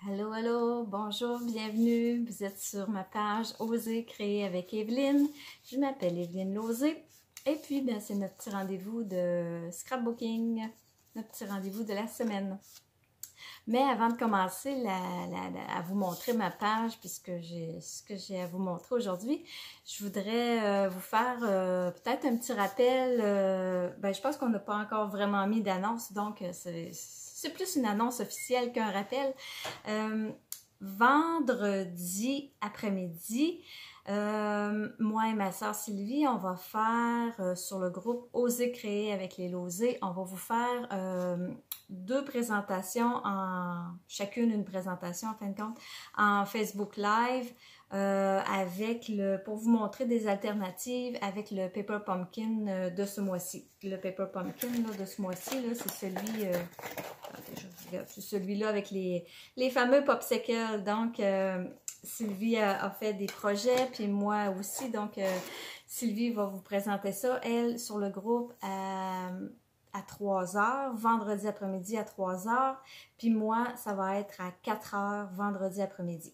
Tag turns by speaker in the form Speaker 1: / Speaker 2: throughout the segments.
Speaker 1: Allô, allô, bonjour, bienvenue. Vous êtes sur ma page Oser créer avec Evelyne. Je m'appelle Evelyne Lauzé. Et puis, c'est notre petit rendez-vous de scrapbooking, notre petit rendez-vous de la semaine. Mais avant de commencer à vous montrer ma page, puisque ce que j'ai à vous montrer aujourd'hui, je voudrais vous faire peut-être un petit rappel. Je pense qu'on n'a pas encore vraiment mis d'annonce, donc c'est plus une annonce officielle qu'un rappel. Vendredi après-midi, moi et ma soeur Sylvie, on va faire sur le groupe Oser créer avec les Lauzés, on va vous faire deux présentations, chacune une présentation en fin de compte, en Facebook Live pour vous montrer des alternatives avec le Paper Pumpkin de ce mois-ci. Le Paper Pumpkin de ce mois-ci, c'est celui-là avec les fameux popsicles. Donc, Sylvie a fait des projets, puis moi aussi. Donc, Sylvie va vous présenter ça, elle, sur le groupe à 3 heures, vendredi après-midi à 3 heures. Puis moi, ça va être à 4 heures, vendredi après-midi.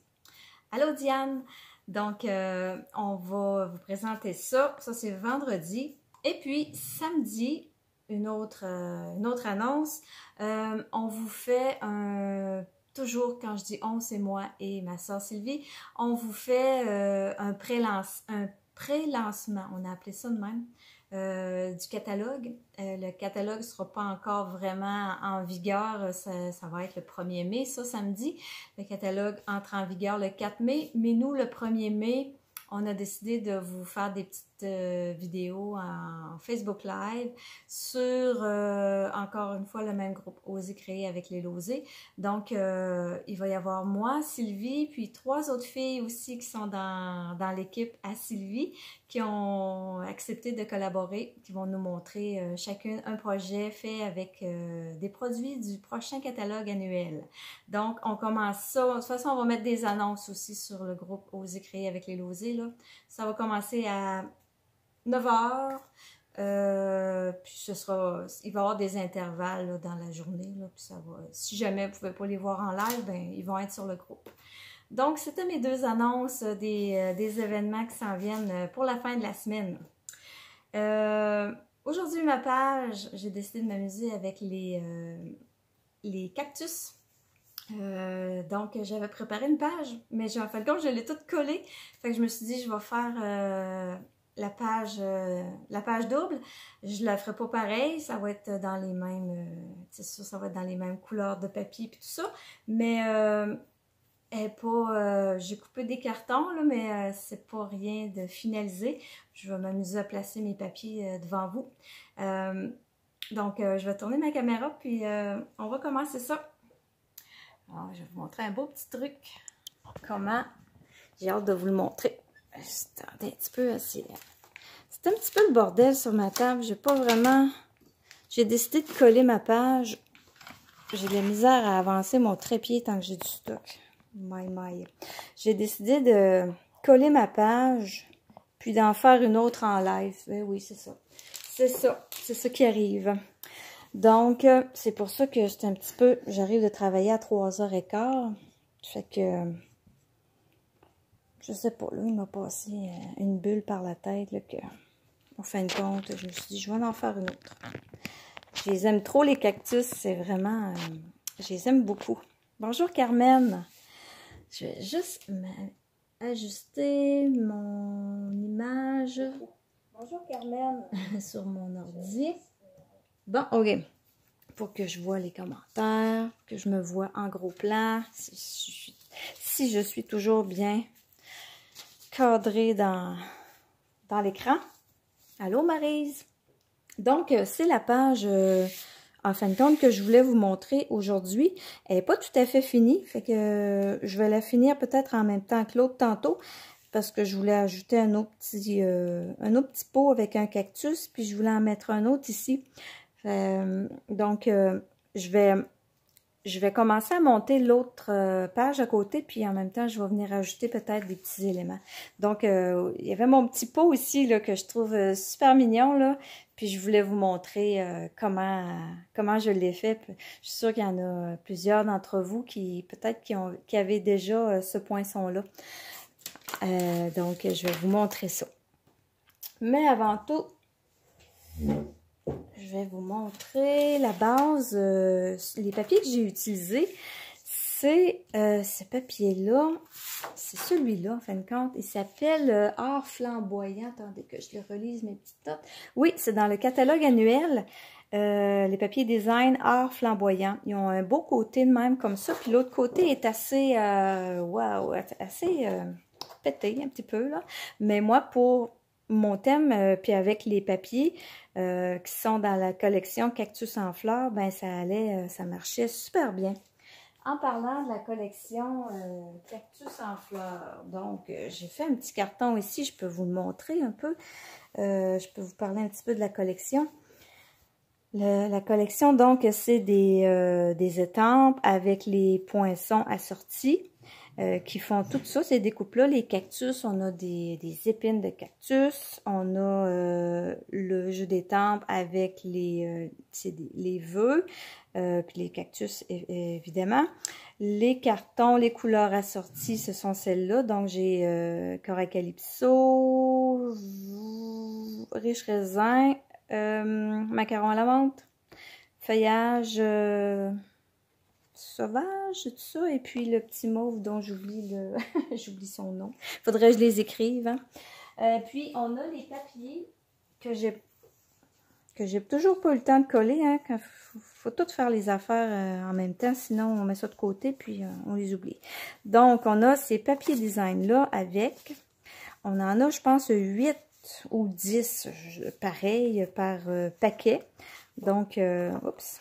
Speaker 1: Allô Diane! Donc, on va vous présenter ça. Ça, c'est vendredi. Et puis, samedi, une autre annonce. On vous fait toujours, quand je dis on, c'est moi et ma soeur Sylvie, on vous fait un pré-lancement, on a appelé ça de même, du catalogue. Le catalogue ne sera pas encore vraiment en vigueur, ça va être le 1er mai, ça, samedi. Le catalogue entre en vigueur le 4 mai, mais nous, le 1er mai, on a décidé de vous faire des petites vidéos en Facebook Live sur, encore une fois, le même groupe Oser créer avec les Lauzés. Donc, il va y avoir moi, Sylvie, puis 3 autres filles aussi qui sont dans l'équipe à Sylvie, qui ont accepté de collaborer, qui vont nous montrer chacune un projet fait avec des produits du prochain catalogue annuel. Donc, on commence ça. De toute façon, on va mettre des annonces aussi sur le groupe Oser créer avec les Lauzés. Ça va commencer à 9 h. Puis il va y avoir des intervalles là, dans la journée. Là, puis ça va, si jamais vous ne pouvez pas les voir en live, ils vont être sur le groupe. Donc, c'était mes deux annonces des événements qui s'en viennent pour la fin de la semaine. Aujourd'hui, ma page, j'ai décidé de m'amuser avec les cactus. Donc, j'avais préparé une page, mais en fin de compte, je l'ai toute collée. Fait que je me suis dit, je vais faire la page double. Je la ferai pas pareil, ça va être dans les mêmes, c'est sûr, ça va être dans les mêmes couleurs de papier et tout ça. Mais elle est pas, j'ai coupé des cartons, là, mais c'est pas rien de finalisé. Je vais m'amuser à placer mes papiers devant vous. Donc, je vais tourner ma caméra, puis on va commencer ça. Alors, je vais vous montrer un beau petit truc. Comment? J'ai hâte de vous le montrer. Attendez un petit peu. C'est un petit peu le bordel sur ma table. J'ai pas vraiment... J'ai décidé de coller ma page. J'ai de la misère à avancer mon trépied tant que j'ai du stock. My. J'ai décidé de coller ma page, puis d'en faire une autre en live. Oui, c'est ça. C'est ça qui arrive. Donc, c'est pour ça que c'est un petit peu... J'arrive de travailler à 3h15. Fait que... Je sais pas, là, il m'a passé une bulle par la tête, là, que... En fin de compte, je me suis dit, je vais en faire une autre. Je les aime trop, les cactus. C'est vraiment... je les aime beaucoup. Bonjour, Carmen. Je vais juste ajuster mon image.
Speaker 2: Bonjour, Carmen.
Speaker 1: Sur mon ordi. Bon, ok. Pour que je vois les commentaires, que je me vois en gros plan, si je suis toujours bien cadrée dans l'écran. Allô, Maryse? Donc, c'est la page, en fin de compte, que je voulais vous montrer aujourd'hui. Elle n'est pas tout à fait finie, fait que je vais la finir peut-être en même temps que l'autre tantôt, parce que je voulais ajouter un autre petit pot avec un cactus, puis je voulais en mettre un autre ici. Donc, je vais commencer à monter l'autre page à côté, puis en même temps, je vais venir ajouter peut-être des petits éléments. Donc, il y avait mon petit pot ici, là, que je trouve super mignon, là. Puis je voulais vous montrer comment je l'ai fait. Je suis sûre qu'il y en a plusieurs d'entre vous qui peut-être qui avaient déjà ce poinçon-là. Donc, je vais vous montrer ça. Mais avant tout, je vais vous montrer la base. Les papiers que j'ai utilisés, c'est ce papier-là. C'est celui-là, en fin de compte. Il s'appelle Art flamboyant. Attendez que je le relise, mes petites notes. Oui, c'est dans le catalogue annuel. Les papiers design Art flamboyant. Ils ont un beau côté de même comme ça. Puis l'autre côté est assez, wow, assez pété un petit peu, là. Mais moi, pour mon thème, puis avec les papiers qui sont dans la collection Cactus en fleurs, ben ça marchait super bien. En parlant de la collection Cactus en fleurs, donc j'ai fait un petit carton ici, je peux vous le montrer un peu. Je peux vous parler un petit peu de la collection. La collection, donc, c'est des étampes avec les poinçons assortis qui font tout ça, ces découpes-là. Les cactus, on a des épines de cactus, on a le jeu d'étampes avec les vœux, puis les cactus, évidemment. Les cartons, les couleurs assorties, ce sont celles-là. Donc, j'ai Corail Calypso, Riche Raisin, macaron à la menthe, feuillage sauvage, tout ça, et puis le petit mauve dont j'oublie j'oublie son nom. Faudrait que je les écrive. Hein? Puis on a les papiers que j'ai toujours pas eu le temps de coller. Hein, faut tout faire les affaires en même temps, sinon on met ça de côté puis on les oublie. Donc on a ces papiers design là avec. On en a, je pense, 8 ou 10, pareil, par paquet. Donc, oups.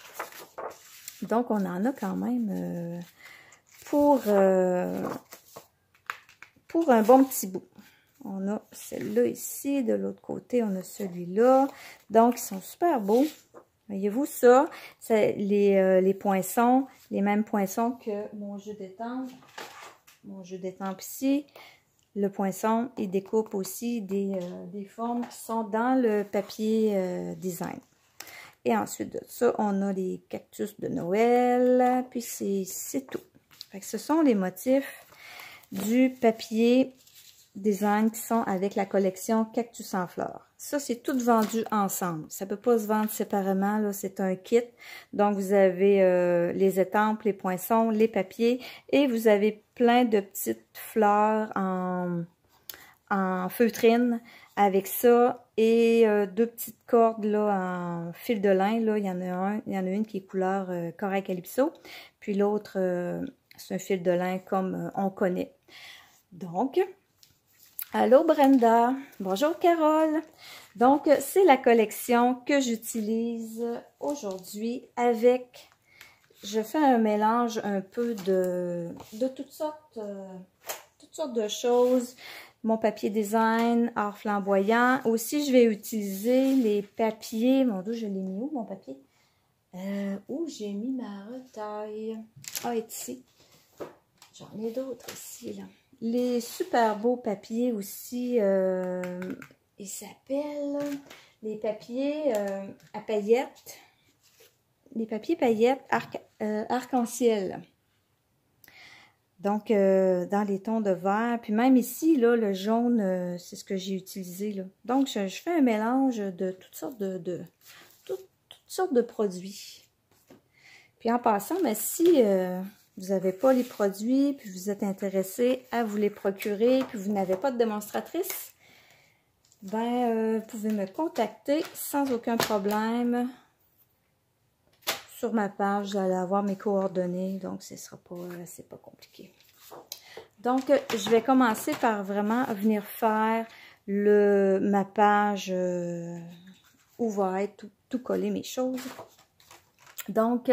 Speaker 1: Donc, on en a quand même pour un bon petit bout. On a celle-là ici. De l'autre côté, on a celui-là. Donc, ils sont super beaux. Voyez-vous ça? C'est les poinçons, les mêmes poinçons que mon jeu d'étampes. Mon jeu d'étampes ici. Le poinçon, il découpe aussi des formes qui sont dans le papier design. Et ensuite de ça, on a les cactus de Noël. Puis c'est tout. Fait que ce sont les motifs du papier design qui sont avec la collection Cactus en fleurs. Ça, c'est tout vendu ensemble. Ça ne peut pas se vendre séparément. Là, c'est un kit. Donc, vous avez les étampes, les poinçons, les papiers. Et vous avez plein de petites fleurs en feutrine avec ça. Et 2 petites cordes là, en fil de lin. Là, il y en a une qui est couleur Corail Calypso. Puis l'autre, c'est un fil de lin comme on connaît. Donc, allô Brenda, bonjour Carole. Donc, c'est la collection que j'utilise aujourd'hui avec, je fais un mélange un peu de toutes sortes de choses. Mon papier design, art flamboyant. Aussi, je vais utiliser les papiers. Mon Dieu, je l'ai mis où mon papier? Où j'ai mis ma retaille? Ah, ici. J'en ai d'autres ici, là. Les super beaux papiers aussi, ils s'appellent les papiers à paillettes. Les papiers paillettes arc-en-ciel. Donc, dans les tons de vert. Puis même ici, là, le jaune, c'est ce que j'ai utilisé. Là. Donc, je fais un mélange de toutes sortes toutes sortes de produits. Puis en passant, mais si vous n'avez pas les produits, puis vous êtes intéressé à vous les procurer, puis vous n'avez pas de démonstratrice, ben, vous pouvez me contacter sans aucun problème. Sur ma page, vous allez avoir mes coordonnées, donc ce sera pas, c'est pas compliqué. Donc, je vais commencer par vraiment venir faire ma page où va être tout coller mes choses. Donc,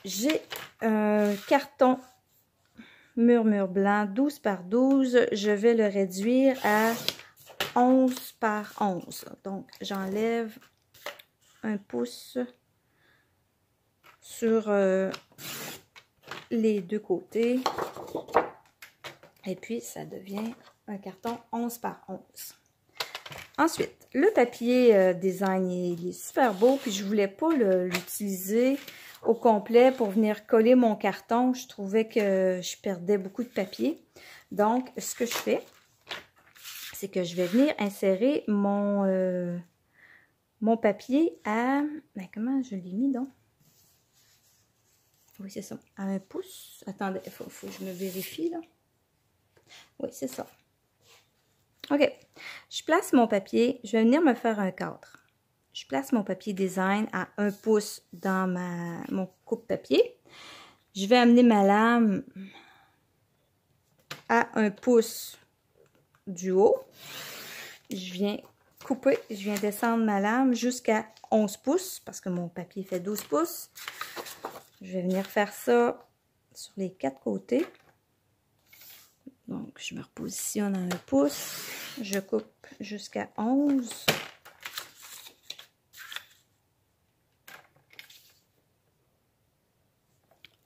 Speaker 1: j'ai un carton murmure blanc 12 par 12. Je vais le réduire à 11 par 11. Donc, j'enlève 1 pouce sur les 2 côtés. Et puis, ça devient un carton 11 par 11. Ensuite, le papier design, il est super beau, puis je voulais pas l'utiliser au complet pour venir coller mon carton. Je trouvais que je perdais beaucoup de papier. Donc, ce que je fais, c'est que je vais venir insérer mon papier à... Ben, comment je l'ai mis donc? Oui, c'est ça. À 1 pouce. Attendez, il faut que je me vérifie, là. Oui, c'est ça. OK. Je place mon papier. Je vais venir me faire un cadre. Je place mon papier design à 1 pouce dans mon coupe-papier. Je vais amener ma lame à 1 pouce du haut. Je viens couper, je viens descendre ma lame jusqu'à 11 pouces parce que mon papier fait 12 pouces. Je vais venir faire ça sur les 4 côtés. Donc, je me repositionne à 1 pouce. Je coupe jusqu'à 11.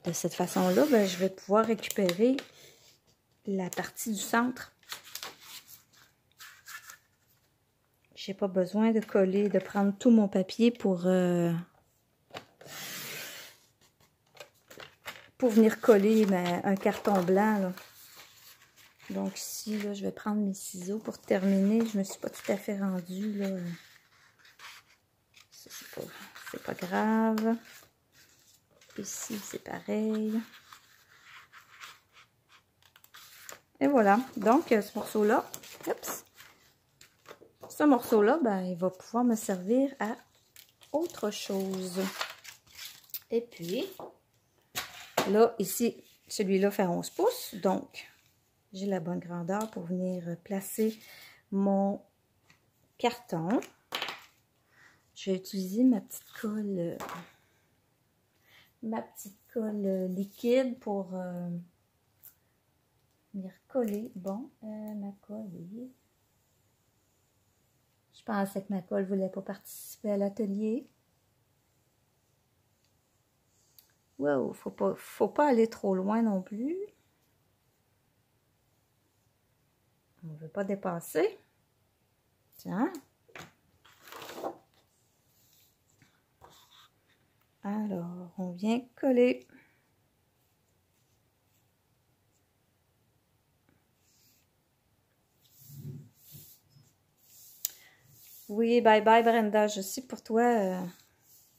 Speaker 1: De cette façon-là, ben, je vais pouvoir récupérer la partie du centre. J'ai pas besoin de coller, de prendre tout mon papier pour venir coller un carton blanc, là. Donc ici, là, je vais prendre mes ciseaux pour terminer. Je me suis pas tout à fait rendue, là. C'est pas grave. Ici, c'est pareil. Et voilà. Donc, ce morceau-là, ce morceau-là, ben, il va pouvoir me servir à autre chose. Et puis, là, ici, celui-là fait 11 pouces. Donc, j'ai la bonne grandeur pour venir placer mon carton. Je vais utiliser ma petite colle liquide pour venir coller. Bon, ma colle est... Je pensais que ma colle ne voulait pas participer à l'atelier. Wow, faut pas aller trop loin non plus. On ne veut pas dépasser. Tiens. Alors, on vient coller. Oui, bye bye Brenda. Je sais pour toi,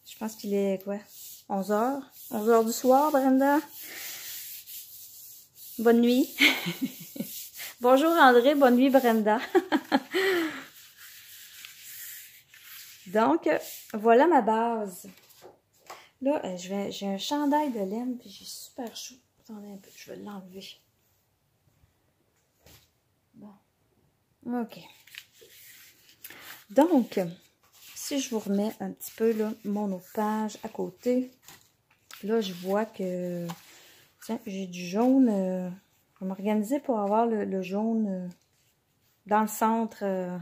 Speaker 1: je pense qu'il est quoi? 11h? 11h du soir, Brenda? Bonne nuit. Bonjour André, bonne nuit Brenda. Donc, voilà ma base. Là, j'ai un chandail de laine, puis j'ai super chaud. Attendez un peu, je vais l'enlever. Bon. OK. Donc, si je vous remets un petit peu là, mon autre page à côté, là, je vois que, tiens, j'ai du jaune. Je vais m'organiser pour avoir le jaune dans le centre, un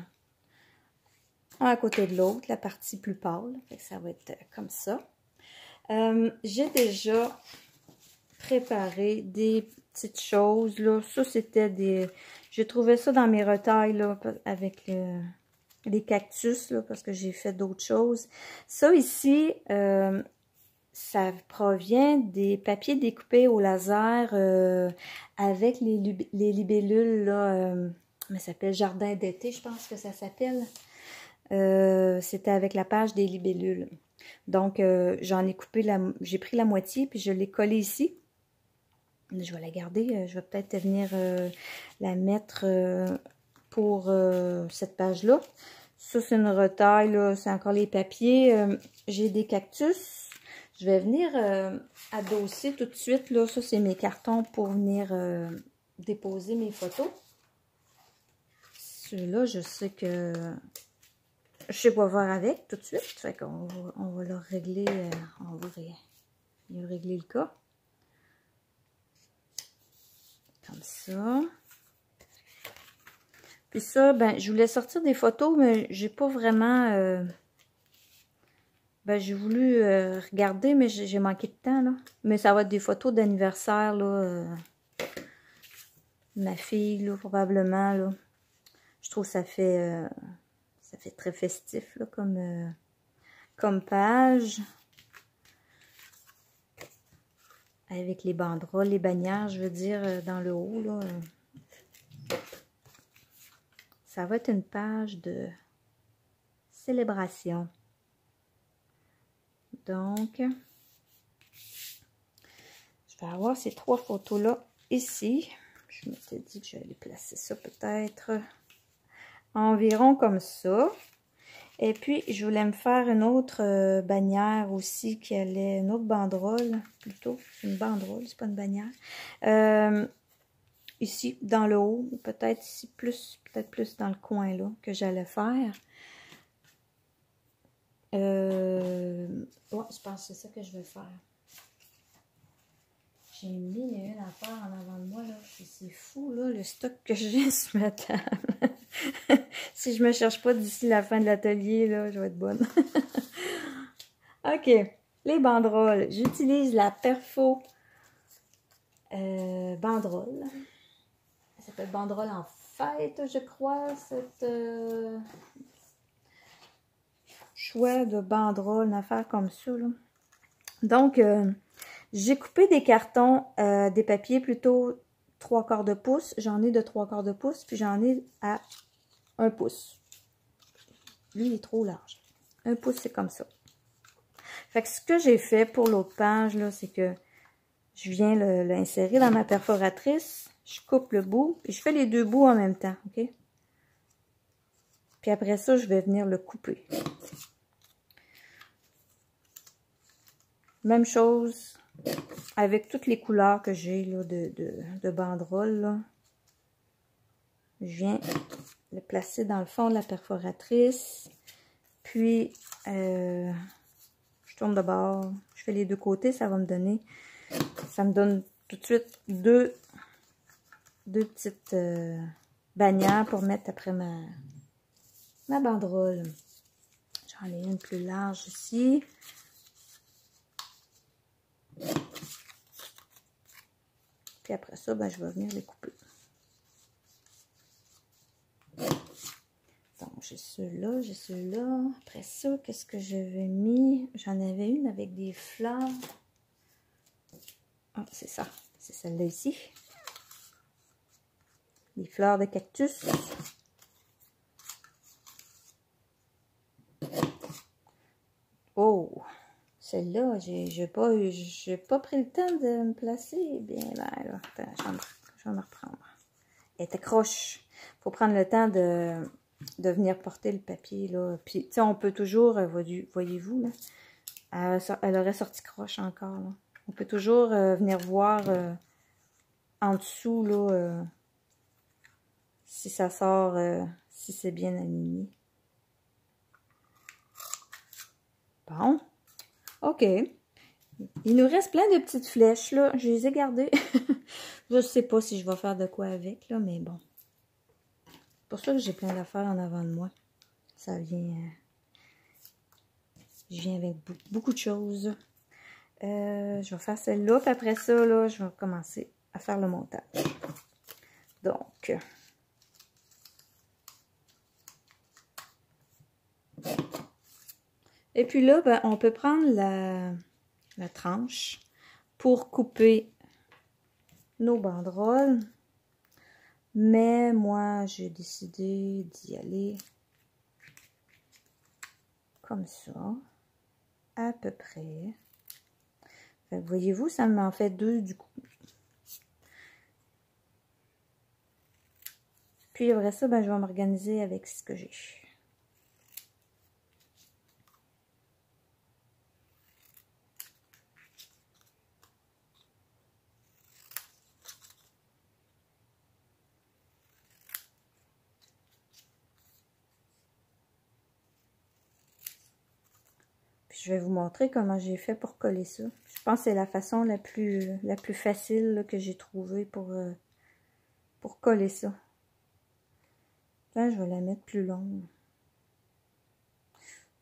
Speaker 1: à côté de l'autre, la partie plus pâle. Fait que ça va être comme ça. J'ai déjà préparé des petites choses, là. Ça, c'était des... J'ai trouvé ça dans mes retails, là, avec les cactus, là, parce que j'ai fait d'autres choses. Ça, ici, ça provient des papiers découpés au laser avec les libellules, là, ça s'appelle Jardin d'été, je pense que ça s'appelle. C'était avec la page des libellules. Donc, j'en ai coupé, j'ai pris la moitié, puis je l'ai collée ici. Je vais la garder. Je vais peut-être venir la mettre pour cette page-là. Ça, c'est une retaille, là. C'est encore les papiers. J'ai des cactus. Je vais venir adosser tout de suite, là. Ça, c'est mes cartons pour venir déposer mes photos. Ceux-là, je sais que... Je sais quoi faire avec tout de suite. Fait qu'on va leur régler, on va régler le cas. Comme ça. Puis ça, ben, je voulais sortir des photos, mais j'ai pas vraiment... ben, j'ai voulu regarder, mais j'ai manqué de temps, là. Mais ça va être des photos d'anniversaire, là. Ma fille, là, probablement, là. Je trouve que ça fait Ça fait très festif là, comme page. Avec les banderoles, les bannières, je veux dire, dans le haut. Là. Ça va être une page de célébration. Donc, je vais avoir ces 3 photos-là ici. Je m'étais dit que j'allais placer ça peut-être environ comme ça. Et puis, je voulais me faire une autre bannière aussi, qui allait, une autre banderole, plutôt. C'est une banderole, c'est pas une bannière. Ici, dans le haut, peut-être ici, peut-être plus dans le coin là, que j'allais faire. Ouais, je pense que c'est ça que je vais faire. J'ai mis une affaire en avant de moi, là. C'est fou, là, le stock que j'ai sur ma table. Si je me cherche pas d'ici la fin de l'atelier, là, je vais être bonne. OK. Les banderoles. J'utilise la Perfo banderole. Ça s'appelle banderole en fête, je crois, cette choix de banderole, une affaire comme ça, là. Donc, j'ai coupé des cartons, des papiers plutôt 3/4 de pouce. J'en ai de 3/4 de pouce, puis j'en ai à 1 pouce. Lui, il est trop large. 1 pouce, c'est comme ça. Fait que ce que j'ai fait pour l'autre page, là, c'est que je viens l'insérer dans ma perforatrice. Je coupe le bout, puis je fais les 2 bouts en même temps, OK? Puis après ça, je vais venir le couper. Même chose avec toutes les couleurs que j'ai là de banderoles. Là. Je viens le placer dans le fond de la perforatrice. Puis, je tourne de bord. Je fais les 2 côtés. Ça va me donner... Ça me donne tout de suite deux petites bannières pour mettre après ma banderole. J'en ai une plus large ici. Puis après ça, ben, je vais venir les couper. Donc, j'ai ceux-là, j'ai ceux-là. Après ça, qu'est-ce que j'avais mis? J'en avais une avec des fleurs. Ah, c'est ça. C'est celle-là ici. Des fleurs de cactus. Oh! Celle-là, j'ai pas pris le temps de me placer bien là. Attends, je vais me reprendre. Elle est accroche. Il faut prendre le temps de venir porter le papier, là. Puis, tu sais, on peut toujours, voyez-vous, là, elle aurait sorti croche encore, là. On peut toujours venir voir en dessous, là, si ça sort, si c'est bien aligné. Bon. OK. Il nous reste plein de petites flèches, là. Je les ai gardées. Je sais pas si je vais faire de quoi avec, là, mais bon. C'est pour ça que j'ai plein d'affaires en avant de moi. Ça vient... je viens avec beaucoup de choses. Je vais faire celle-là, puis après ça, là, je vais commencer à faire le montage. Donc... Et puis là, ben, on peut prendre la tranche pour couper nos banderoles. Mais moi, j'ai décidé d'y aller comme ça, à peu près. Voyez-vous, ça m'en fait 2 du coup. Puis après ça, ben, je vais m'organiser avec ce que j'ai. Je vais vous montrer comment j'ai fait pour coller ça. Je pense que c'est la façon la plus facile là, que j'ai trouvée pour coller ça. Là, je vais la mettre plus longue.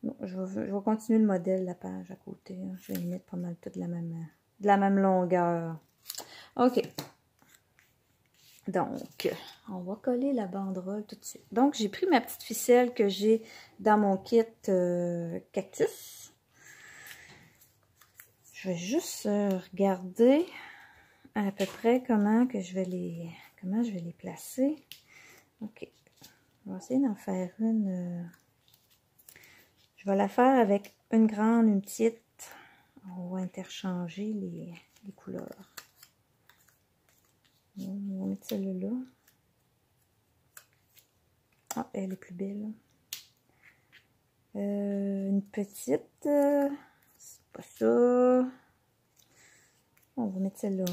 Speaker 1: Non, je vais continuer le modèle, la page à côté. Hein. Je vais y mettre pas mal tout de la même longueur. OK. Donc, on va coller la banderole tout de suite. Donc, j'ai pris ma petite ficelle que j'ai dans mon kit cactus. Je vais juste regarder à peu près comment je vais les placer. Ok, on va essayer d'en faire une. Je vais la faire avec une grande, une petite. On va interchanger les couleurs. On va mettre celle-là. Ah, elle est plus belle. Une petite. C'est pas ça. On va mettre celle-là.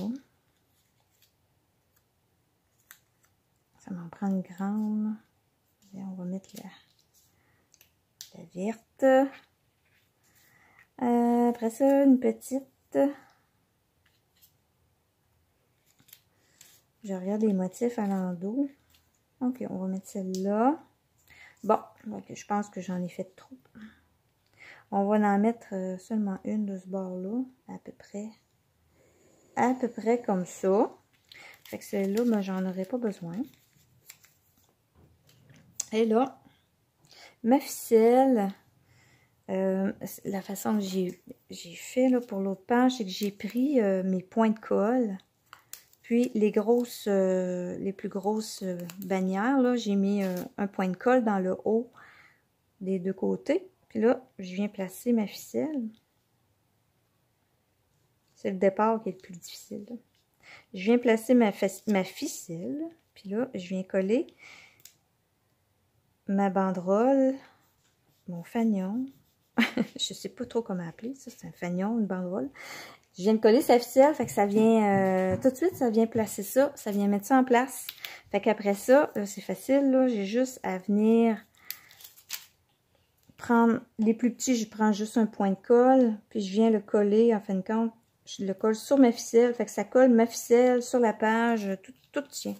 Speaker 1: Ça m'en prend une grande. Et on va mettre la verte. Après ça, une petite. Je regarde les motifs à l'endos. Ok, on va mettre celle-là. Bon, donc je pense que j'en ai fait trop. On va en mettre seulement une de ce bord-là, à peu près comme ça. Fait que celle-là, ben, j'en aurai pas besoin. Et là, ma ficelle, la façon que j'ai fait là, pour l'autre page, c'est que j'ai pris mes points de colle. Puis les plus grosses bannières, là, j'ai mis un point de colle dans le haut des deux côtés. Puis là, je viens placer ma ficelle. C'est le départ qui est le plus difficile. Là. Je viens placer ma ficelle. Puis là, je viens coller ma banderole, mon fanion. Je sais pas trop comment appeler ça. C'est un fanion, une banderole. Je viens de coller sa ficelle, fait que ça vient, tout de suite, ça vient placer ça, ça vient mettre ça en place. Fait qu'après ça, c'est facile, là, j'ai juste à venir prendre les plus petits, je prends juste un point de colle, puis je viens le coller, en fin de compte, je le colle sur ma ficelle, fait que ça colle ma ficelle sur la page, tout tient.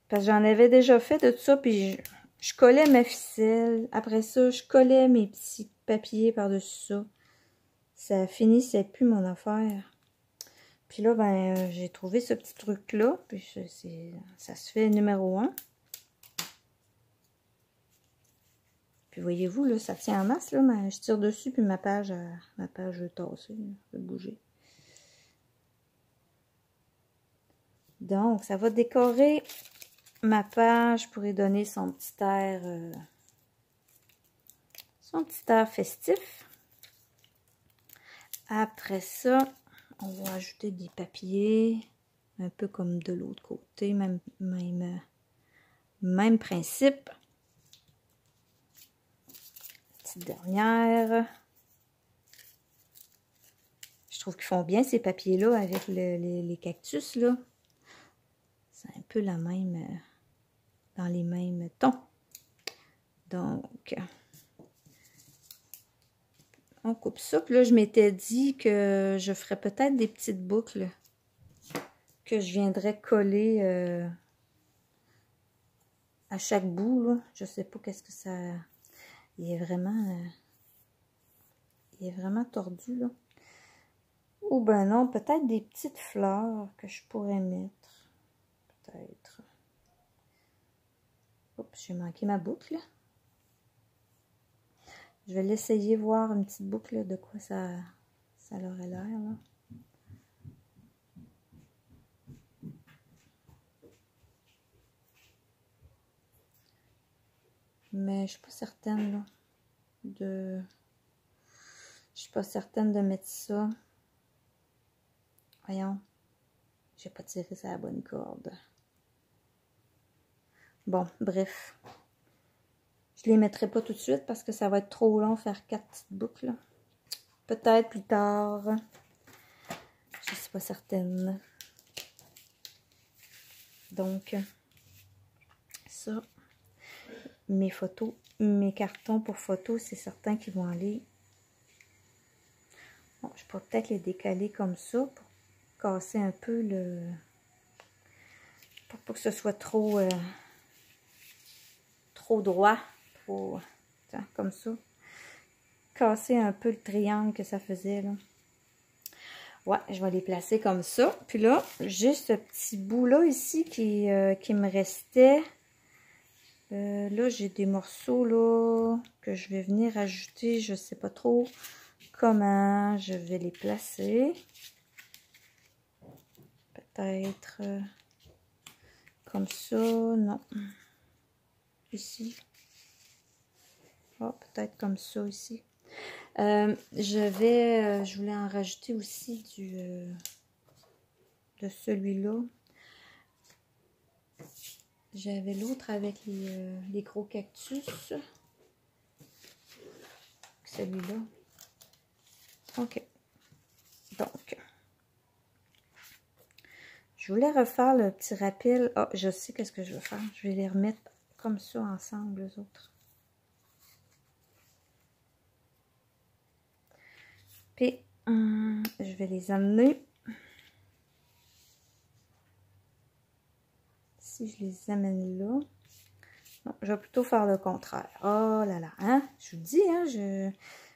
Speaker 1: Parce que j'en avais déjà fait de tout ça, puis je collais ma ficelle. Après ça, je collais mes petits papiers par-dessus ça. Ça finissait plus mon affaire. Puis là, ben, j'ai trouvé ce petit truc-là. Puis ça se fait numéro 1. Puis voyez-vous, là, ça tient en masse, là. Je tire dessus, puis ma page est tassée. Elle va bouger. Donc, ça va décorer ma page pour y donner son petit air festif. Après ça, on va ajouter des papiers, un peu comme de l'autre côté, même principe. Petite dernière. Je trouve qu'ils font bien ces papiers-là avec les cactus, là. C'est un peu la même, dans les mêmes tons. Donc, on coupe ça. Puis là, je m'étais dit que je ferais peut-être des petites boucles que je viendrais coller à chaque bout, là. Je sais pas qu'est-ce que ça... Il est vraiment tordu, là. Ou ben non, peut-être des petites fleurs que je pourrais mettre. Peut-être. Oups, j'ai manqué ma boucle. Je vais l'essayer voir une petite boucle de quoi ça aurait l'air, là. Mais je suis pas certaine, là, je suis pas certaine de mettre ça. Voyons, j'ai pas tiré sur la bonne corde. Bon, bref. Je les mettrai pas tout de suite parce que ça va être trop long faire 4 petites boucles. Peut-être plus tard. Je suis pas certaine. Donc, ça, mes photos, mes cartons pour photos, c'est certain qu'ils vont aller. Bon, je peux peut-être les décaler comme ça pour casser un peu le... Pour pas que ce soit trop droit. Pour, comme ça. Casser un peu le triangle que ça faisait, là. Ouais, je vais les placer comme ça. Puis là, j'ai ce petit bout-là ici qui me restait. Là, j'ai des morceaux là que je vais venir ajouter. Je sais pas trop comment je vais les placer. Peut-être comme ça. Non. Ici. Oh, peut-être comme ça ici. Je voulais en rajouter aussi de celui-là. J'avais l'autre avec les gros cactus. Celui-là. OK. Donc, je voulais refaire le petit rappel. Ah, je sais qu'est-ce que je vais faire. Je vais les remettre comme ça ensemble, les autres. Puis, je vais les amener. Si je les amène là. Non, je vais plutôt faire le contraire. Oh là là, hein? Je vous dis, hein,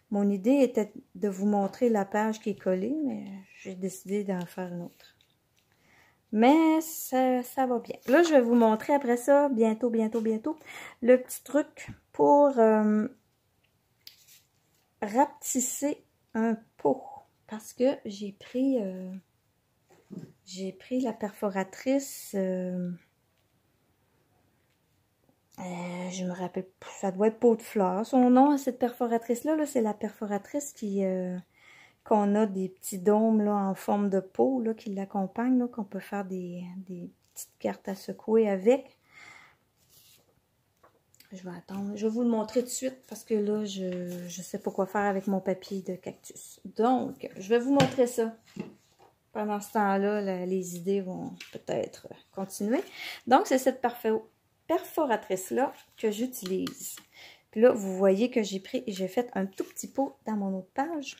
Speaker 1: mon idée était de vous montrer la page qui est collée, mais j'ai décidé d'en faire une autre. Mais ça va bien. Là, je vais vous montrer après ça, bientôt, le petit truc pour rapetisser un pot. Parce que j'ai pris la perforatrice... je me rappelle plus, ça doit être pot de fleurs. Son nom à cette perforatrice-là, c'est la perforatrice qu'on a des petits dômes là, en forme de pot là, qui l'accompagnent, qu'on peut faire des petites cartes à secouer avec. Je vais attendre. Je vais vous le montrer tout de suite parce que là, je ne sais pas quoi faire avec mon papier de cactus. Donc, je vais vous montrer ça. Pendant ce temps-là, les idées vont peut-être continuer. Donc, c'est cette perforatrice-là que j'utilise. Puis là, vous voyez que j'ai fait un tout petit pot dans mon autre page.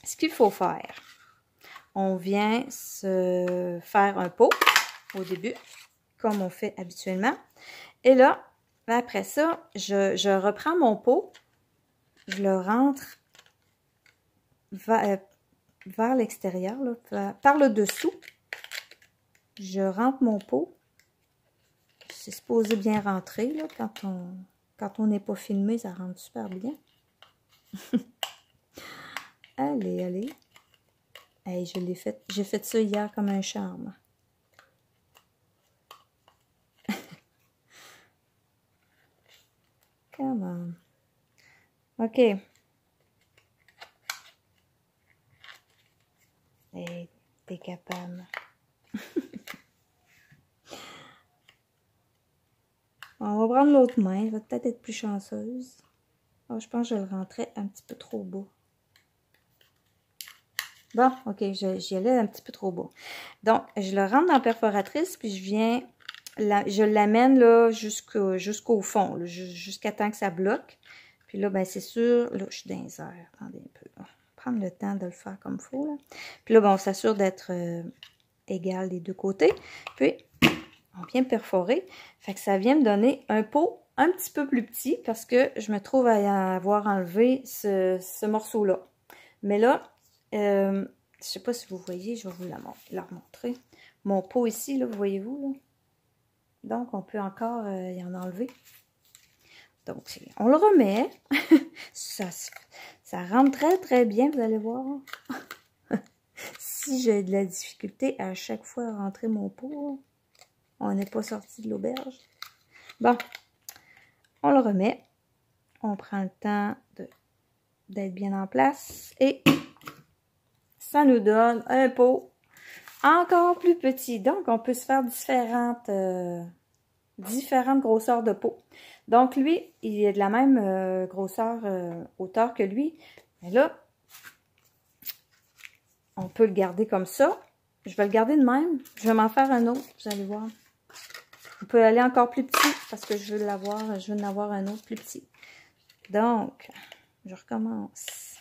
Speaker 1: Ce qu'il faut faire, on vient se faire un pot au début, comme on fait habituellement. Et là, après ça, je reprends mon pot, je le rentre vers l'extérieur, par le dessous. Je rentre mon pot. C'est supposé bien rentrer, là, quand on n'est pas filmé, ça rentre super bien. Allez, allez. Hey, j'ai fait ça hier comme un charme. Come on. OK. Hey, t'es capable. On va prendre l'autre main. Elle va peut-être être plus chanceuse. Oh, je pense que je le rentrais un petit peu trop bas. Bon, OK, j'y allais un petit peu trop bas. Donc, je le rentre dans la perforatrice, puis je l'amène là jusqu'au fond, jusqu'à temps que ça bloque. Puis là, ben c'est sûr, là, je suis dans les airs. Attendez un peu. Là. Prendre le temps de le faire comme il faut. Là. Puis là, ben, on s'assure d'être égal des deux côtés. Puis, on vient perforer. Fait que ça vient me donner un pot un petit peu plus petit parce que je me trouve à avoir enlevé ce morceau-là. Mais là, je sais pas si vous voyez, je vais vous la remontrer. Mon pot ici, là, voyez-vous, là? Donc, on peut encore y en enlever. Donc, on le remet. ça rentre très, très bien, vous allez voir. Si j'ai de la difficulté à chaque fois à rentrer mon pot, on n'est pas sorti de l'auberge. Bon, on le remet. On prend le temps d'être bien en place. Et ça nous donne un pot encore plus petit. Donc, on peut se faire différentes grosseurs de peau. Donc, lui, il est de la même hauteur que lui. Mais là, on peut le garder comme ça. Je vais le garder de même. Je vais m'en faire un autre, vous allez voir. On peut aller encore plus petit parce que je veux en avoir un autre plus petit. Donc, je recommence.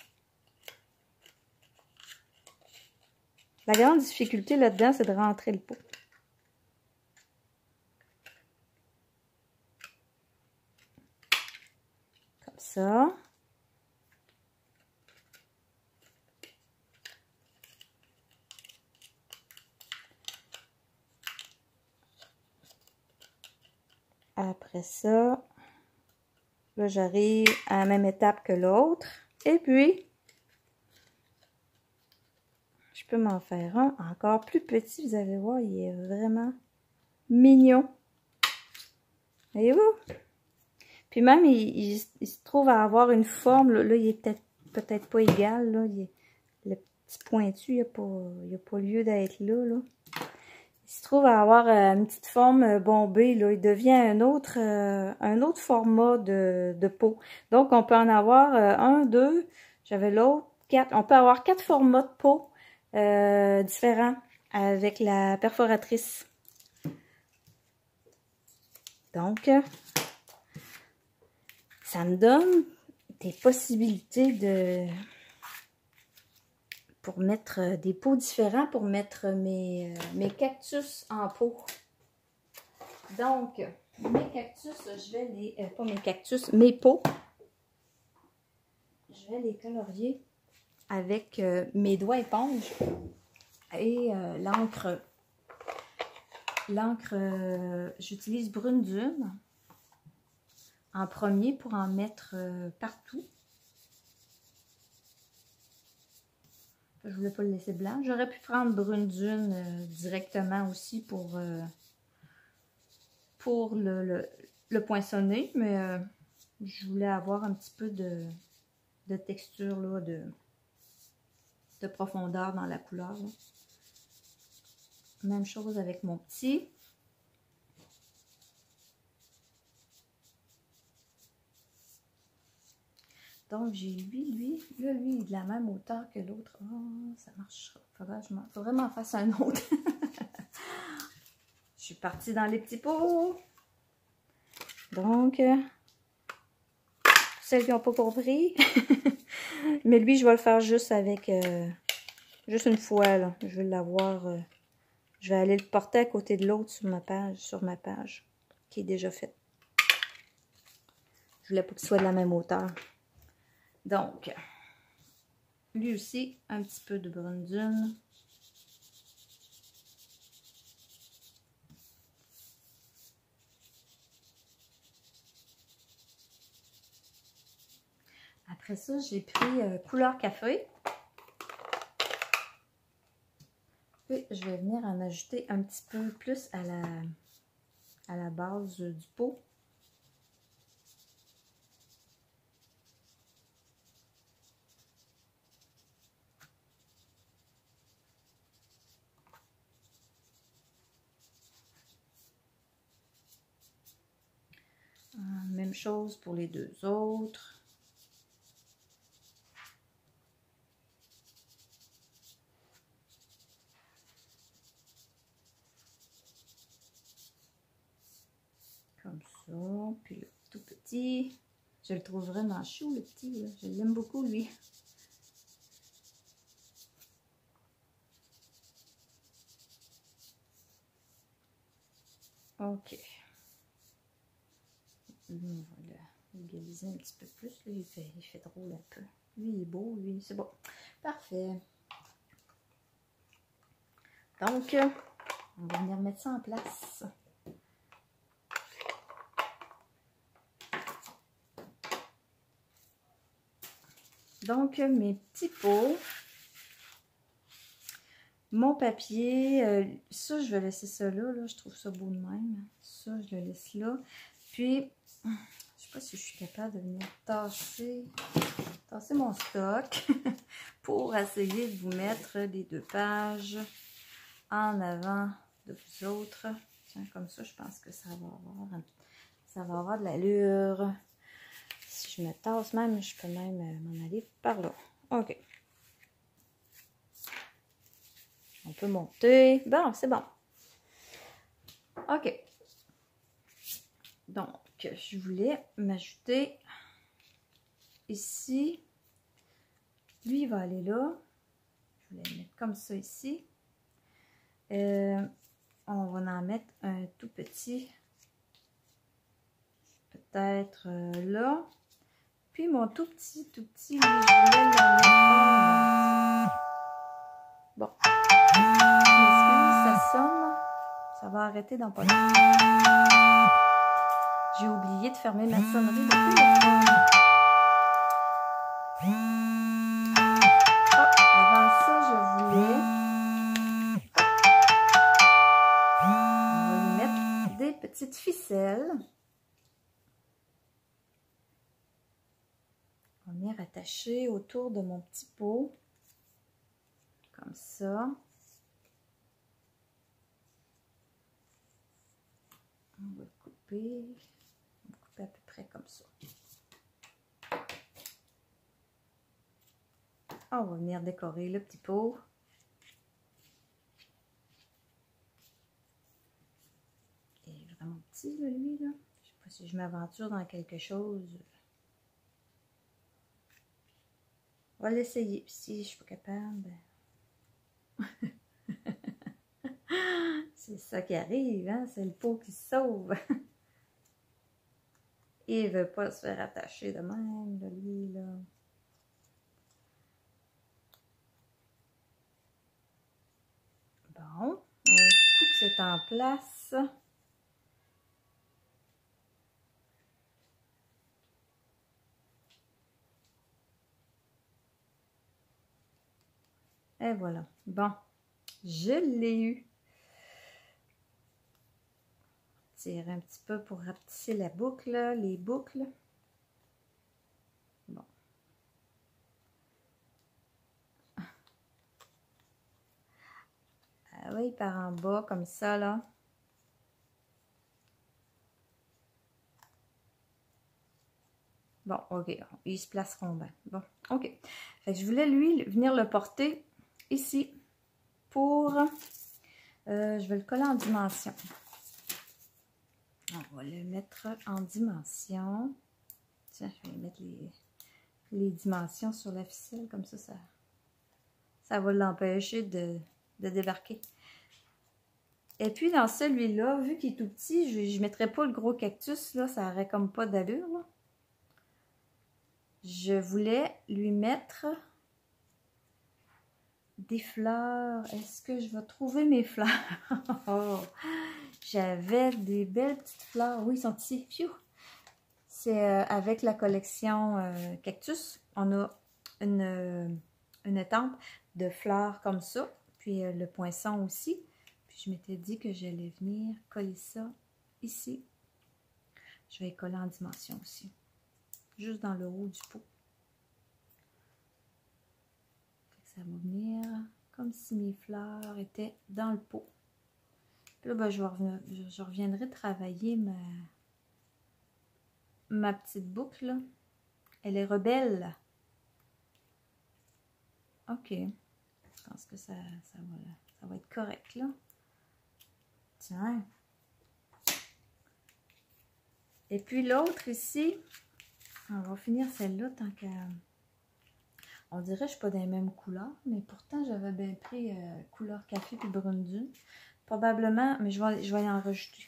Speaker 1: La grande difficulté là-dedans, c'est de rentrer le pot. Comme ça. Après ça, là, j'arrive à la même étape que l'autre. Et puis, je peux m'en faire un encore plus petit. Vous allez voir, il est vraiment mignon. Voyez-vous? Puis même, il se trouve à avoir une forme. Là, il est peut-être pas égal. Là. Le petit pointu, il n'y a pas lieu d'être là, là. Il se trouve à avoir une petite forme bombée. Là. Il devient un autre format de peau. Donc, on peut en avoir un, deux. J'avais l'autre, 4. On peut avoir 4 formats de peau différents avec la perforatrice. Donc, ça me donne des possibilités pour mettre des pots différents, pour mettre mes cactus en pot. Donc, mes cactus, je vais les... pas mes cactus, mes pots. Je vais les colorier avec mes doigts éponges et l'encre. L'encre, j'utilise Brune Dune en premier pour en mettre partout. Je voulais pas le laisser blanc. J'aurais pu prendre Brune Dune directement aussi pour le poinçonner, mais je voulais avoir un petit peu de texture, là, de profondeur dans la couleur. Là. Même chose avec mon petit. Donc, j'ai lui, il est de la même hauteur que l'autre. Oh, ça marchera. Faudrait m'en fasse un autre. Je suis partie dans les petits pots. Donc, celles qui n'ont pas compris. Mais lui, je vais le faire juste avec... juste une fois, là. Je vais l'avoir... je vais aller le porter à côté de l'autre sur ma page, qui est déjà faite. Je voulais pas qu'il soit de la même hauteur. Donc, lui aussi, un petit peu de Brune Dune. Après ça, j'ai pris couleur café. Puis, je vais venir en ajouter un petit peu plus à la base du pot. Même chose pour les deux autres. Comme ça. Puis le tout petit. Je le trouve vraiment chou, le petit. Là. Je l'aime beaucoup, lui. OK. Lui, on va l'égaliser un petit peu plus. Là, il fait drôle un peu. Lui, il est beau, lui. C'est bon. Parfait. Donc, on va venir mettre ça en place. Donc, mes petits pots. Mon papier, ça, je vais laisser ça là. Je trouve ça beau de même. Ça, je le laisse là. Puis, je sais pas si je suis capable de venir tasser mon stock pour essayer de vous mettre les 2 pages en avant de vous autres. Tiens, comme ça, je pense que ça va avoir de l'allure. Si je me tasse même, je peux même m'en aller par là. OK. On peut monter. Bon, c'est bon. OK. Donc, je voulais m'ajouter ici. Lui, il va aller là. Je voulais le mettre comme ça ici. On va en mettre un tout petit. Peut-être là. Puis mon tout petit, lui, je voulais le mettre. Bon. Excusez, ça sonne. Ça va arrêter dans pas longtemps. oublié de fermer ma sonnerie de téléphone. Oh, avant ça, je voulais... On va lui mettre des petites ficelles. On va venir attacher autour de mon petit pot. Comme ça. On va couper. On va couper à peu près comme ça. On va venir décorer le petit pot. Il est vraiment petit, là, lui, là. Je sais pas si je m'aventure dans quelque chose. On va l'essayer. Puis si je suis pas capable, ben... C'est ça qui arrive, hein? C'est le pot qui se sauve. Il veut pas se faire attacher de même, là, lui, là. Bon, un coup que c'est en place. Et voilà. Bon, je l'ai eu. Tirer un petit peu pour rapetisser la boucle, là, les boucles. Bon. Ah oui, par en bas, comme ça, là. Bon, ok, ils se placeront bien. Bon, ok. Fait que je voulais, lui, venir le porter ici pour... je vais le coller en dimension. On va le mettre en dimension. Tiens, je vais mettre les dimensions sur la ficelle, comme ça va l'empêcher de débarquer. Et puis, dans celui-là, vu qu'il est tout petit, je ne mettrai pas le gros cactus, là, ça n'aurait comme pas d'allure, là. Je voulais lui mettre des fleurs. Est-ce que je vais trouver mes fleurs? Oh, j'avais des belles petites fleurs. Oui, ils sont ici. C'est avec la collection Cactus. On a une étampe de fleurs comme ça. Puis le poinçon aussi. Puis je m'étais dit que j'allais venir coller ça ici. Je vais coller en dimension aussi. Juste dans le haut du pot. Ça va venir comme si mes fleurs étaient dans le pot. Puis là, ben, je reviendrai travailler ma petite boucle. Là. Elle est rebelle. Ok. Je pense que ça va être correct, là. Tiens. Et puis l'autre ici, on va finir celle-là tant que... On dirait que je ne suis pas dans les mêmes couleurs, mais pourtant j'avais bien pris couleur café puis brune dune. Probablement, mais je vais y en rajouter.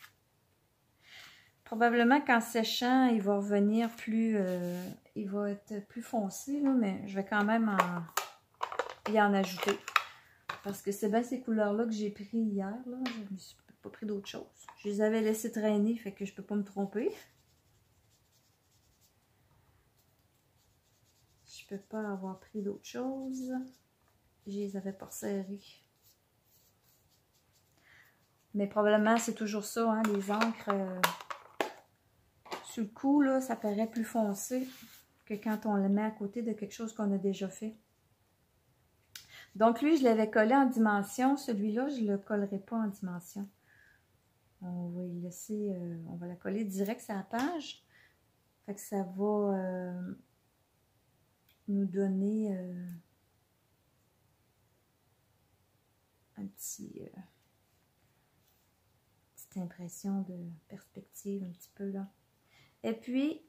Speaker 1: Probablement qu'en séchant, il va revenir plus... il va être plus foncé, là, mais je vais quand même y en ajouter. Parce que c'est bien ces couleurs-là que j'ai pris hier. Là. Je ne me suis pas pris d'autres choses. Je les avais laissées traîner, fait que je ne peux pas me tromper. Je ne peux pas avoir pris d'autres choses. Je les avais pas serrées. Mais probablement, c'est toujours ça, hein, les encres. Sur le coup, là, ça paraît plus foncé que quand on le met à côté de quelque chose qu'on a déjà fait. Donc, lui, je l'avais collé en dimension. Celui-là, je ne le collerai pas en dimension. On va y laisser, on va la coller direct sur la page. Fait que ça va nous donner un petite impression de perspective un petit peu là. Et puis,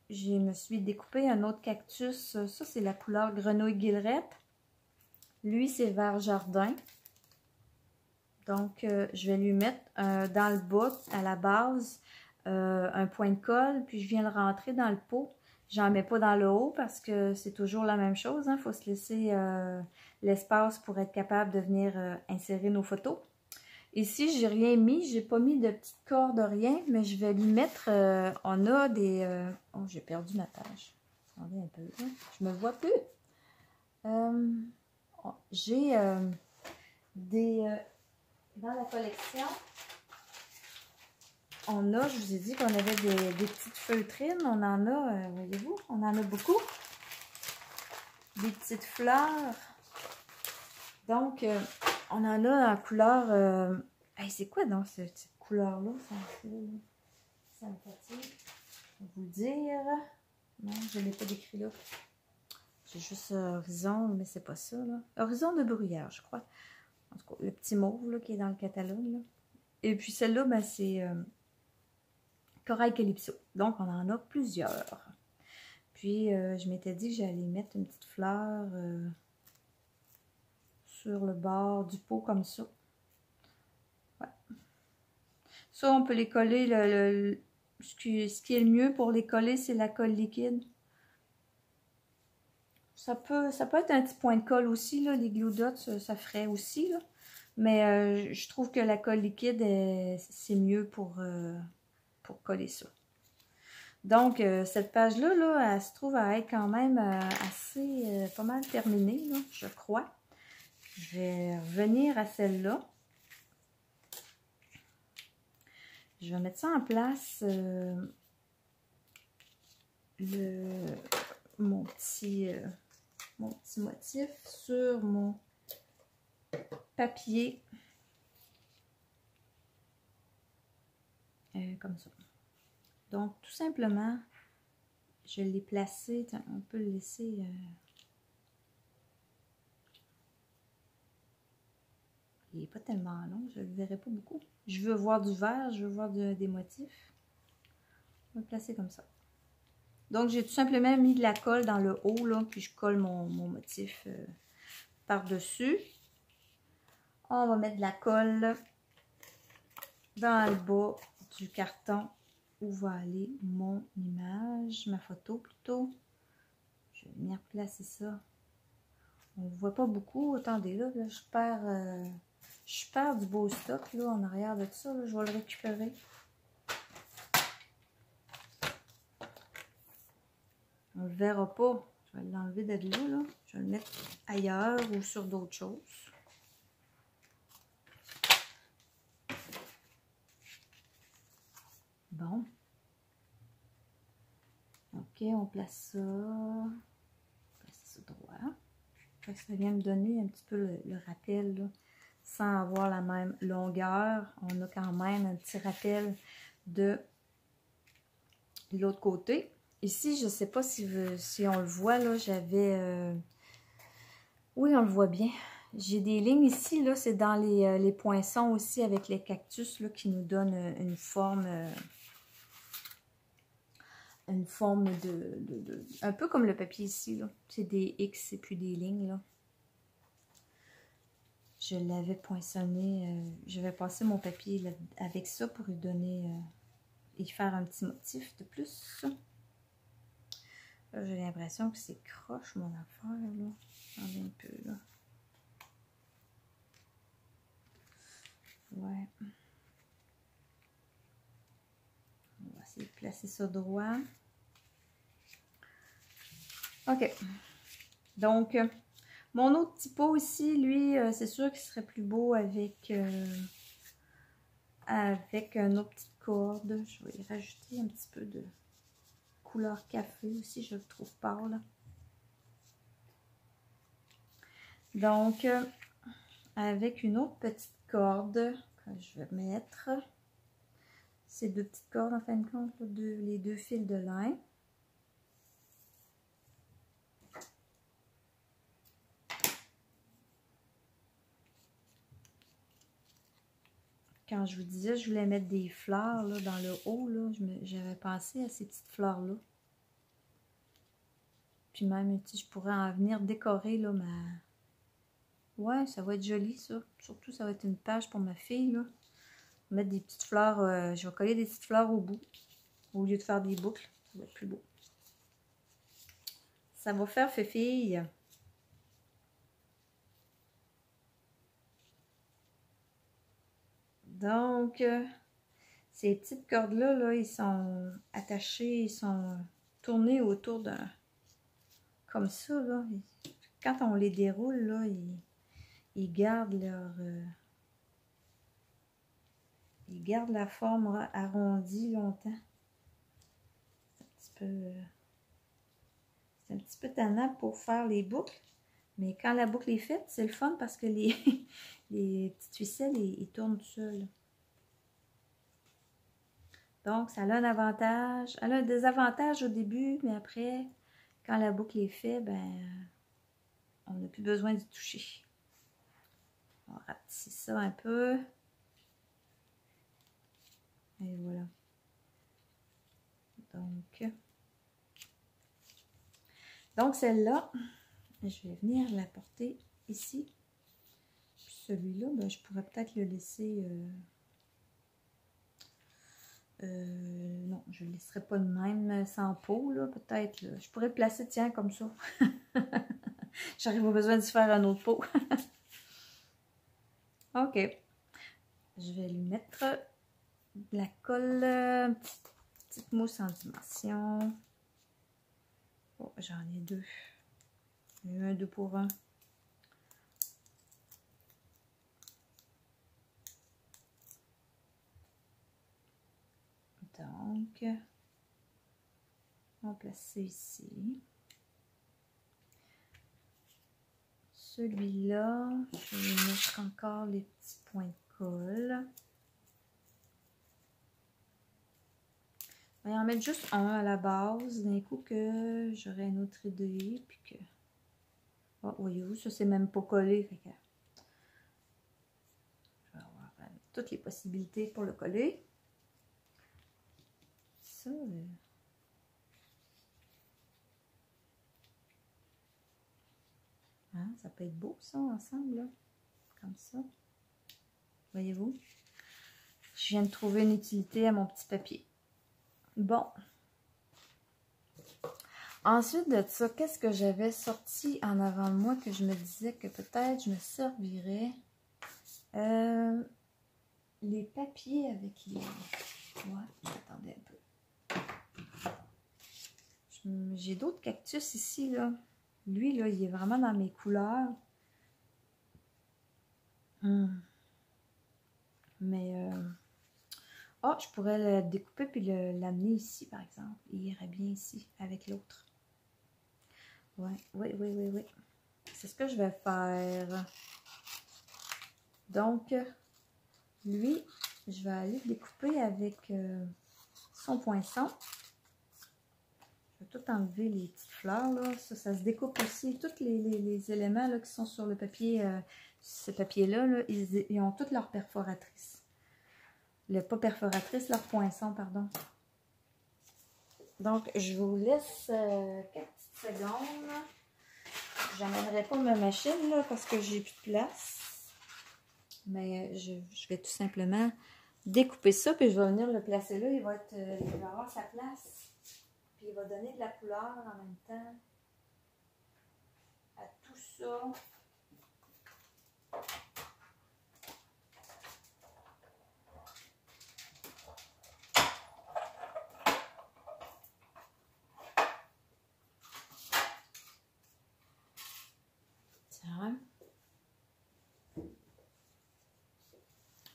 Speaker 1: je me suis découpé un autre cactus. Ça, c'est la couleur grenouille guillerette. Lui, c'est vert jardin. Donc, je vais lui mettre dans le bas, à la base, un point de colle. Puis, je viens le rentrer dans le pot. J'en mets pas dans le haut parce que c'est toujours la même chose. Il faut se laisser l'espace pour être capable de venir insérer nos photos. Ici, j'ai rien mis. J'ai pas mis de petite corde, rien. Mais je vais lui mettre... on a des... Oh, j'ai perdu ma page. Attendez un peu. Là. Je me vois plus. J'ai des... dans la collection, on a... Je vous ai dit qu'on avait des petites feutrines. On en a, voyez-vous, on en a beaucoup. Des petites fleurs. Donc, on en a en couleur... Hey, c'est quoi donc cette couleur-là? Ça me fatigue. Je vais vous le dire. Non, je ne l'ai pas décrit là. J'ai juste Horizon, mais c'est pas ça. Là. Horizon de bruyère, je crois. En tout cas, le petit mauve là, qui est dans le catalogue. Là. Et puis celle-là, ben, c'est Corail Calypso. Donc, on en a plusieurs. Puis, je m'étais dit que j'allais mettre une petite fleur sur le bord du pot comme ça. Ouais. Ça, on peut les coller. Ce qui est le mieux pour les coller, c'est la colle liquide. Ça peut être un petit point de colle aussi, là, les glue dots, ça ferait aussi. Là. Mais je trouve que la colle liquide, c'est mieux pour coller ça. Donc, cette page-là, là, elle se trouve à être quand même assez pas mal terminée, là, je crois. Je vais revenir à celle-là. Je vais mettre ça en place, mon petit motif sur mon papier. Comme ça. Donc, tout simplement, je l'ai placé, on peut le laisser... il n'est pas tellement long, je ne le verrai pas beaucoup. Je veux voir du vert, je veux voir des motifs. On va le placer comme ça. Donc, j'ai tout simplement mis de la colle dans le haut, là, puis je colle mon motif par-dessus. On va mettre de la colle dans le bas du carton où va aller mon image, ma photo plutôt. Je vais venir placer ça. On ne voit pas beaucoup. Attendez, là je perds du beau stock là, en arrière de ça. Là, je vais le récupérer. On ne le verra pas. Je vais l'enlever de là, là. Je vais le mettre ailleurs ou sur d'autres choses. Bon. Ok, on place ça. On place ça droit. Ça vient me donner un petit peu le rappel, là, sans avoir la même longueur. On a quand même un petit rappel de l'autre côté. Ici, je ne sais pas si on le voit, là, j'avais... Oui, on le voit bien. J'ai des lignes ici, là, c'est dans les poinçons aussi avec les cactus, là, qui nous donnent une forme de... Un peu comme le papier ici, là. C'est des X et puis des lignes, là. Je l'avais poinçonné. Je vais passer mon papier là, avec ça pour lui donner... y faire un petit motif de plus. J'ai l'impression que c'est croche, mon affaire, là. Attendez un peu, là. Ouais. On va essayer de placer ça droit. OK. Donc, mon autre petit pot ici, lui, c'est sûr qu'il serait plus beau avec une autre petite corde. Je vais y rajouter un petit peu de couleur café aussi, je le trouve pâle. Donc, avec une autre petite corde que je vais mettre, ces deux petites cordes en fin de compte, là, les deux fils de lin. Quand je vous disais, je voulais mettre des fleurs là, dans le haut, j'avais pensé à ces petites fleurs-là. Puis même, je pourrais en venir décorer là, Ouais, ça va être joli, ça. Surtout, ça va être une page pour ma fille, là. Mettre des petites fleurs, je vais coller des petites fleurs au bout. Au lieu de faire des boucles, ça va être plus beau. Ça va faire fille. Donc, ces petites cordes-là, là, ils sont attachés, ils sont tournés autour d'un... Comme ça, là. Quand on les déroule, là, ils gardent leur... ils gardent la forme arrondie longtemps. C'est un petit peu tannant pour faire les boucles. Mais quand la boucle est faite, c'est le fun parce que les petites ficelles, ils tournent tout seuls. Donc, ça a un avantage. Elle a un désavantage au début, mais après, quand la boucle est faite, ben, on n'a plus besoin d'y toucher. On rapetit ça un peu. Et voilà. Donc celle-là, je vais venir la porter ici. Puis celui-là, ben, je pourrais peut-être le laisser... non, je ne le laisserai pas de même sans peau, là, peut-être. Je pourrais le placer, tiens, comme ça. J'arrive au besoin de faire un autre pot. OK. Je vais lui mettre de la colle, petite mousse en dimension. Oh, j'en ai deux. Un 2 pour 1. Donc, on va placer ici. Celui-là, je vais mettre encore les petits points de colle. On va en mettre juste un à la base, d'un coup que j'aurai une autre idée, puis que... Oh, voyez-vous, ça c'est même pas collé, fait que... Je vais avoir toutes les possibilités pour le coller. Ça... Hein, ça peut être beau, ça, ensemble, là. Comme ça. Voyez-vous? Je viens de trouver une utilité à mon petit papier. Bon. Ensuite de ça, qu'est-ce que j'avais sorti en avant de moi que je me disais que peut-être je me servirais? Les papiers avec les... Ouais, j'attendais un peu. J'ai d'autres cactus ici, là. Lui, là, il est vraiment dans mes couleurs. Mais... oh, je pourrais le découper puis l'amener ici, par exemple. Il irait bien ici, avec l'autre. Ouais, oui. C'est ce que je vais faire. Donc, lui, je vais aller le découper avec son poinçon. Je vais tout enlever les petites fleurs, là. Ça se découpe aussi. Tous les éléments là, qui sont sur le papier, ce papier-là, là, ils ont toutes leurs perforatrices. Pas perforatrice, leur poinçon, pardon. Donc, je vous laisse quelques petites secondes. Je n'amènerai pas ma machine là, parce que j'ai plus de place. Mais je vais tout simplement découper ça, puis je vais venir le placer là. Il va avoir sa place. Puis il va donner de la couleur en même temps à tout ça.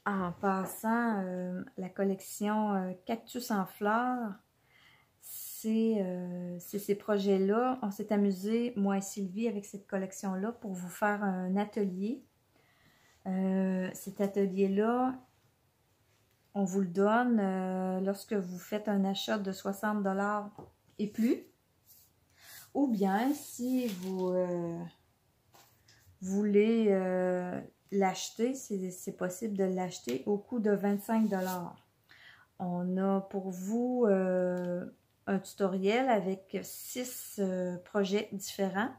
Speaker 1: En passant, la collection Cactus en fleurs, c'est ces projets-là. On s'est amusé, moi et Sylvie, avec cette collection-là pour vous faire un atelier. Cet atelier-là, on vous le donne lorsque vous faites un achat de 60 $ et plus. Ou bien, si vous voulez l'acheter, c'est possible de l'acheter au coût de 25 $. On a pour vous un tutoriel avec 6 projets différents.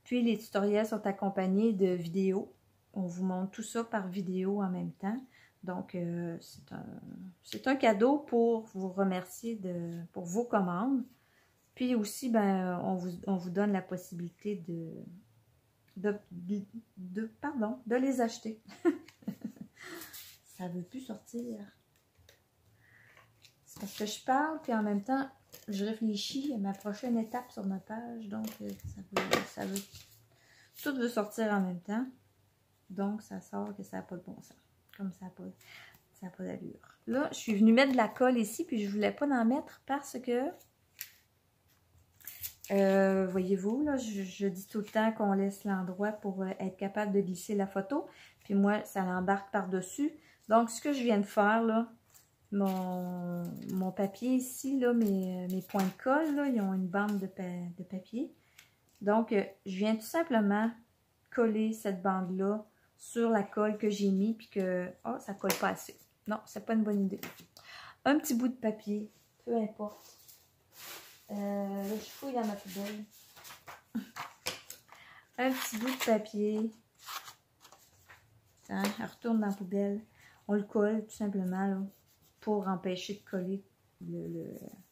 Speaker 1: Puis les tutoriels sont accompagnés de vidéos. On vous montre tout ça par vidéo en même temps. Donc, c'est un cadeau pour vous remercier pour vos commandes. Puis aussi, ben, on vous donne la possibilité de les acheter.
Speaker 3: ça veut plus sortir. C'est parce que je parle, puis en même temps, je réfléchis à ma prochaine étape sur ma page. Donc, tout veut sortir en même temps. Donc, ça sort que ça n'a pas de bon sens. Comme ça n'a pas d'allure. Là, je suis venue mettre de la colle ici, puis je ne voulais pas en mettre parce que, voyez-vous, là, je dis tout le temps qu'on laisse l'endroit pour être capable de glisser la photo. Puis moi, ça l'embarque par-dessus. Donc, ce que je viens de faire, là, mon papier ici, là, mes points de colle, là, ils ont une bande de papier. Donc, je viens tout simplement coller cette bande-là sur la colle que j'ai mis, puis que, oh, ça colle pas assez. Non, c'est pas une bonne idée. Un petit bout de papier, peu importe. Là, je fouille dans ma poubelle. Un petit bout de papier. Hein, elle retourne dans la poubelle. On le colle tout simplement, là, pour empêcher de coller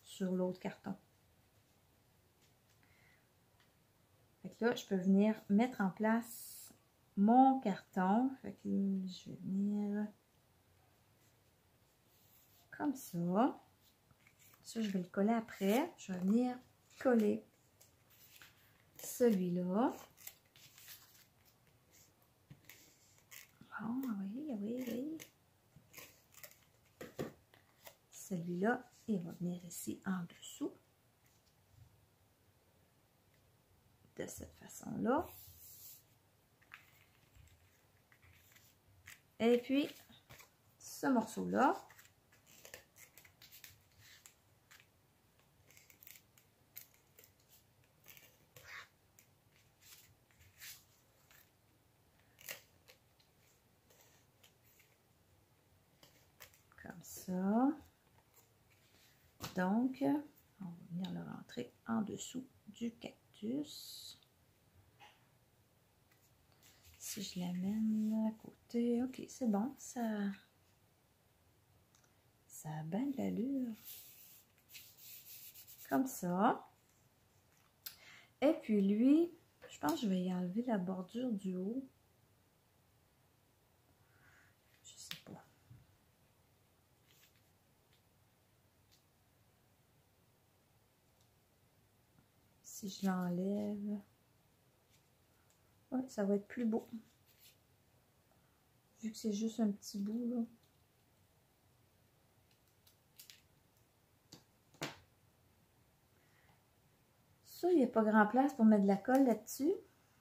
Speaker 3: sur l'autre carton. Fait que là, je peux venir mettre en place mon carton. Fait que je vais venir comme ça. Ça, je vais le coller après. Je vais venir coller celui-là. Bon, oui. Celui-là, il va venir ici en dessous. De cette façon-là. Et puis, ce morceau-là. Comme ça. Donc, on va venir le rentrer en dessous du cactus. Si je l'amène à côté, ok, c'est bon, ça a bien de l'allure. Comme ça. Et puis lui, je pense que je vais y enlever la bordure du haut. Je sais pas. Si je l'enlève, ouais, ça va être plus beau. Vu que c'est juste un petit bout, là. Ça, il n'y a pas grand place pour mettre de la colle là-dessus.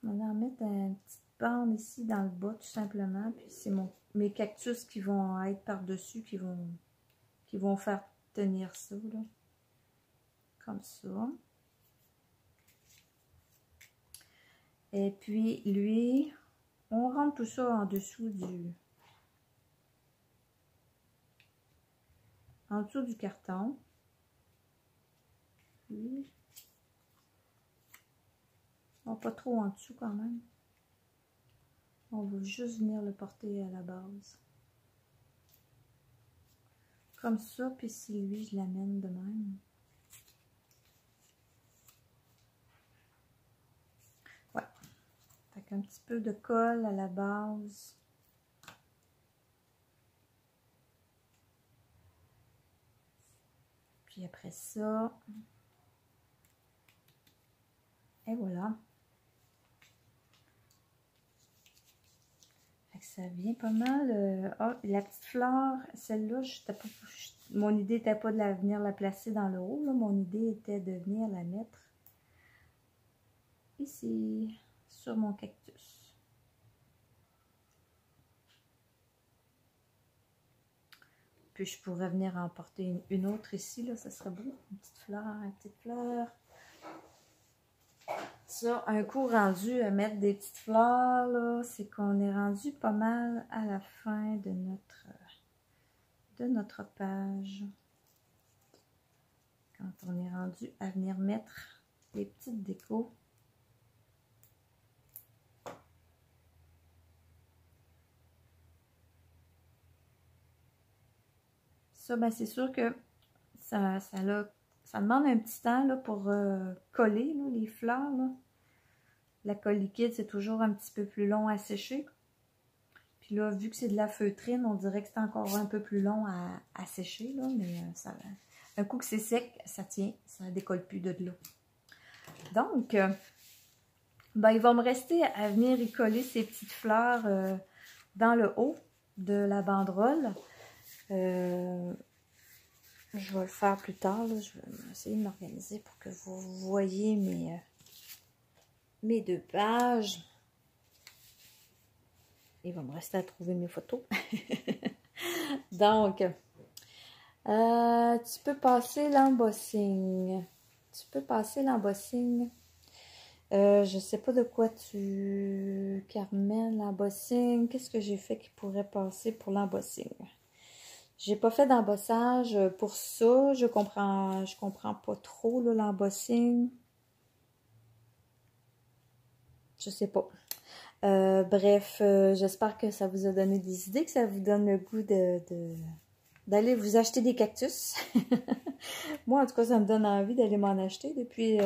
Speaker 3: On va en mettre une petite bande ici dans le bas, tout simplement. Puis c'est mes cactus qui vont être par-dessus, qui vont faire tenir ça, là. Comme ça. Et puis, lui, on rentre tout ça en dessous du carton. Puis, bon, pas trop en dessous quand même. On va juste venir le porter à la base. Comme ça, puis si lui, je l'amène de même. Ouais. Fait qu'un petit peu de colle à la base. Puis après ça, et voilà. Fait que ça vient pas mal. Oh, la petite fleur, celle-là, mon idée n'était pas de venir la placer dans le haut. Là. Mon idée était de venir la mettre ici, sur mon cactus. Puis je pourrais venir en porter une autre ici, là, ça serait beau. Une petite fleur. Ça, un coup rendu à mettre des petites fleurs, là, c'est qu'on est rendu pas mal à la fin de notre page. Quand on est rendu à venir mettre les petites décos. Ça, ben, c'est sûr que ça demande un petit temps là, pour coller là, les fleurs. Là. La colle liquide, c'est toujours un petit peu plus long à sécher. Puis là, vu que c'est de la feutrine, on dirait que c'est encore un peu plus long à sécher, là, mais ça, un coup que c'est sec, ça tient, ça ne décolle plus de là. Donc, ben, il va me rester à venir y coller ces petites fleurs dans le haut de la banderole. Je vais le faire plus tard, là. Je vais essayer de m'organiser pour que vous voyez mes deux pages. Il va me rester à trouver mes photos. Donc, tu peux passer l'embossing. Tu peux passer l'embossing. Je sais pas de quoi Carmen, l'embossing. Qu'est-ce que j'ai fait qui pourrait passer pour l'embossing? J'ai pas fait d'embossage pour ça. Je comprends pas trop l'embossing. Je sais pas. Bref, j'espère que ça vous a donné des idées, que ça vous donne le goût d'aller vous acheter des cactus. Moi, en tout cas, ça me donne envie d'aller m'en acheter.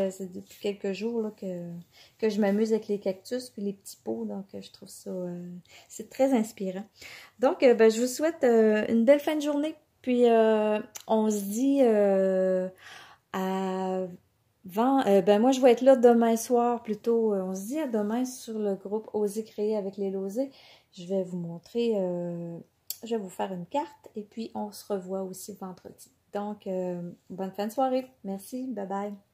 Speaker 3: C'est depuis quelques jours là, que je m'amuse avec les cactus puis les petits pots. Donc, je trouve ça, c'est très inspirant. Donc, ben, je vous souhaite une belle fin de journée. Puis, on se dit ben moi, je vais être là demain soir plutôt. On se dit à demain sur le groupe Oser créer avec les Losées. Je vais vous montrer, je vais vous faire une carte et puis on se revoit aussi vendredi. Donc, bonne fin de soirée. Merci. Bye bye.